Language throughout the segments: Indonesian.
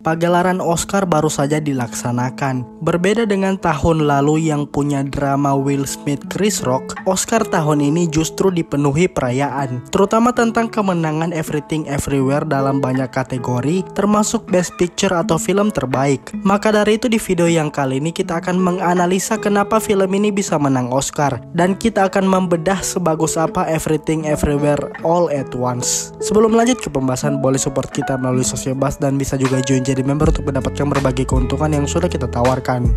Pagelaran Oscar baru saja dilaksanakan. Berbeda dengan tahun lalu yang punya drama Will Smith Chris Rock, Oscar tahun ini justru dipenuhi perayaan, terutama tentang kemenangan Everything Everywhere dalam banyak kategori, termasuk Best Picture atau film terbaik. Maka dari itu di video yang kali ini kita akan menganalisa kenapa film ini bisa menang Oscar, dan kita akan membedah sebagus apa Everything Everywhere All at Once. Sebelum lanjut ke pembahasan, boleh support kita melalui Sosiobas dan bisa juga join jadi member untuk mendapatkan berbagai keuntungan yang sudah kita tawarkan.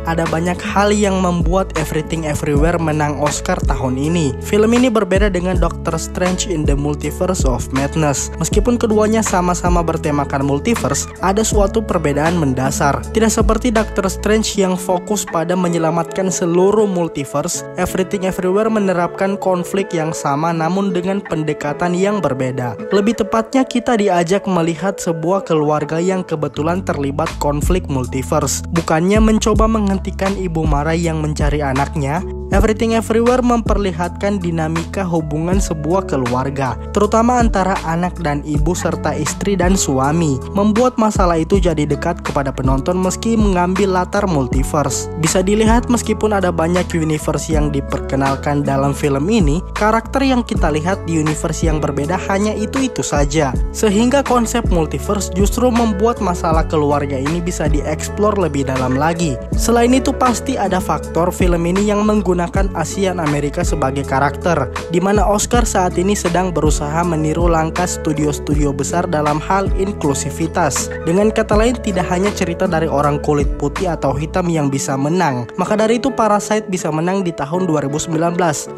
Ada banyak hal yang membuat Everything Everywhere menang Oscar tahun ini. Film ini berbeda dengan Doctor Strange in the Multiverse of Madness. Meskipun keduanya sama-sama bertemakan multiverse, ada suatu perbedaan mendasar. Tidak seperti Doctor Strange yang fokus pada menyelamatkan seluruh multiverse, Everything Everywhere menerapkan konflik yang sama namun dengan pendekatan yang berbeda. Lebih tepatnya kita diajak melihat sebuah keluarga yang kebetulan terlibat konflik multiverse. Bukannya mencoba menghentikan ibu marah yang mencari anaknya, Everything Everywhere memperlihatkan dinamika hubungan sebuah keluarga, terutama antara anak dan ibu serta istri dan suami, membuat masalah itu jadi dekat kepada penonton meski mengambil latar multiverse. Bisa dilihat meskipun ada banyak universe yang diperkenalkan dalam film ini, karakter yang kita lihat di universe yang berbeda hanya itu-itu saja. Sehingga konsep multiverse justru membuat masalah keluarga ini bisa dieksplor lebih dalam lagi. Selain itu pasti ada faktor film ini yang menggunakan Asian Amerika sebagai karakter, di mana Oscar saat ini sedang berusaha meniru langkah studio-studio besar dalam hal inklusivitas. Dengan kata lain, tidak hanya cerita dari orang kulit putih atau hitam yang bisa menang. Maka dari itu Parasite bisa menang di tahun 2019.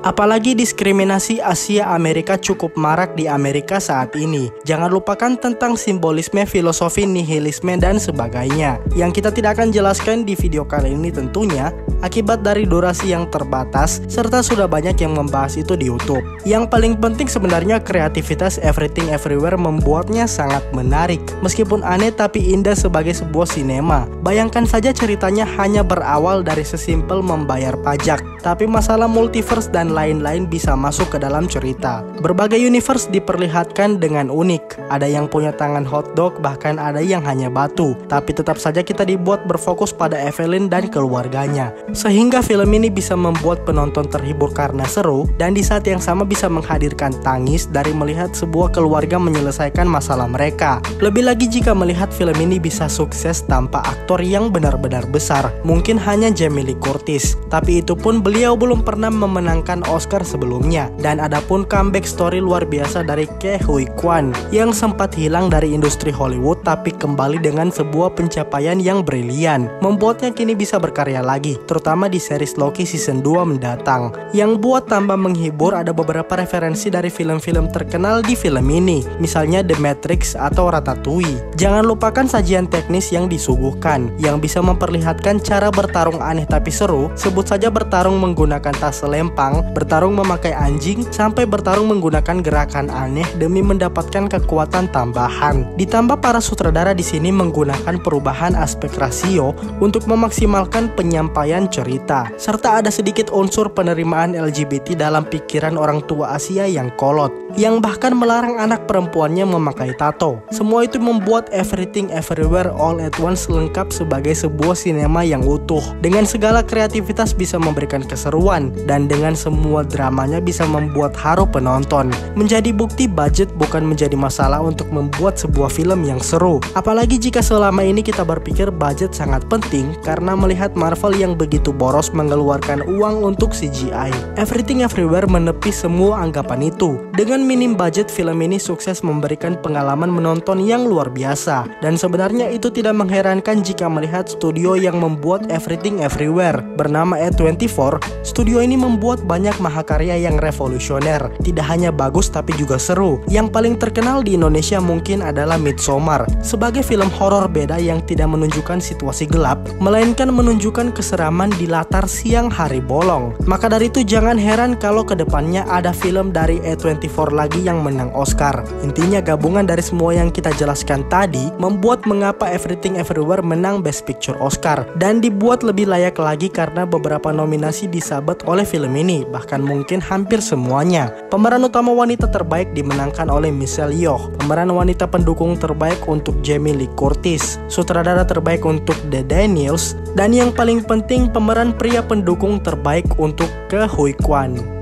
Apalagi diskriminasi Asia Amerika cukup marak di Amerika saat ini. Jangan lupakan tentang simbolisme, filosofi, nihilisme dan sebagainya, yang kita tidak akan jelaskan di video kali ini tentunya akibat dari durasi yang terbatas serta sudah banyak yang membahas itu di YouTube. Yang paling penting sebenarnya kreativitas Everything Everywhere membuatnya sangat menarik. Meskipun aneh tapi indah sebagai sebuah sinema. Bayangkan saja ceritanya hanya berawal dari sesimpel membayar pajak, tapi masalah multiverse dan lain-lain bisa masuk ke dalam cerita. Berbagai universe diperlihatkan dengan unik. Ada yang punya tangan hotdog, bahkan ada yang hanya batu. Tapi tetap saja kita dibuat berfokus pada Evelyn dan keluarganya. Sehingga film ini bisa membuat penonton terhibur karena seru, dan di saat yang sama bisa menghadirkan tangis dari melihat sebuah keluarga menyelesaikan masalah mereka. Lebih lagi jika melihat film ini bisa sukses tanpa aktor yang benar-benar besar. Mungkin hanya Jamie Lee Curtis, tapi itu pun beliau belum pernah memenangkan Oscar sebelumnya. Dan adapun comeback story luar biasa dari Ke Huy Quan yang sempat hilang dari industri Hollywood tapi kembali dengan sebuah pencapaian yang brilian, membuatnya kini bisa berkarya lagi, terutama di series Loki season 2 mendatang. Yang buat tambah menghibur ada beberapa referensi dari film-film terkenal di film ini, misalnya The Matrix atau Ratatouille. Jangan lupakan sajian teknis yang disuguhkan, yang bisa memperlihatkan cara bertarung aneh tapi seru. Sebut saja bertarung menggunakan tas selempang, bertarung memakai anjing, sampai bertarung menggunakan gerakan aneh demi mendapatkan kekuatan tambahan. Ditambah para sutradara di sini menggunakan perubahan aspek rasio untuk memaksimalkan penyampaian cerita, serta ada sedikit unsur penerimaan LGBT dalam pikiran orang tua Asia yang kolot, yang bahkan melarang anak perempuannya memakai tato. Semua itu membuat Everything Everywhere All at Once lengkap sebagai sebuah sinema yang utuh. Dengan segala kreativitas bisa memberikan keseruan, dan dengan semua dramanya bisa membuat haru penonton. Menjadi bukti budget bukan menjadi masalah untuk membuat sebuah film yang seru. Apalagi jika selama ini kita berpikir budget sangat penting karena melihat Marvel yang begitu boros mengeluarkan uang untuk CGI. Everything Everywhere menepis semua anggapan itu. Dengan minim budget, film ini sukses memberikan pengalaman menonton yang luar biasa. Dan sebenarnya itu tidak mengherankan jika melihat studio yang membuat Everything Everywhere bernama A24. Studio ini membuat banyak mahakarya yang revolusioner. Tidak hanya bagus tapi juga seru. Yang paling terkenal di Indonesia mungkin adalah Midsommar, sebagai film horor beda yang tidak menunjukkan situasi gelap, melainkan menunjukkan keseraman di latar siang hari bolong. Maka dari itu jangan heran kalau kedepannya ada film dari A24 lagi yang menang Oscar. Intinya gabungan dari semua yang kita jelaskan tadi membuat mengapa Everything Everywhere menang Best Picture Oscar, dan dibuat lebih layak lagi karena beberapa nominasi disabet oleh film ini, bahkan mungkin hampir semuanya. Pemeran utama wanita terbaik dimenangkan oleh Michelle Yeoh, pemeran wanita pendukung terbaik untuk Jamie Lee Curtis, sutradara terbaik untuk The Daniels, dan yang paling penting pemeran pria pendukung terbaik untuk Ke Huy Quan.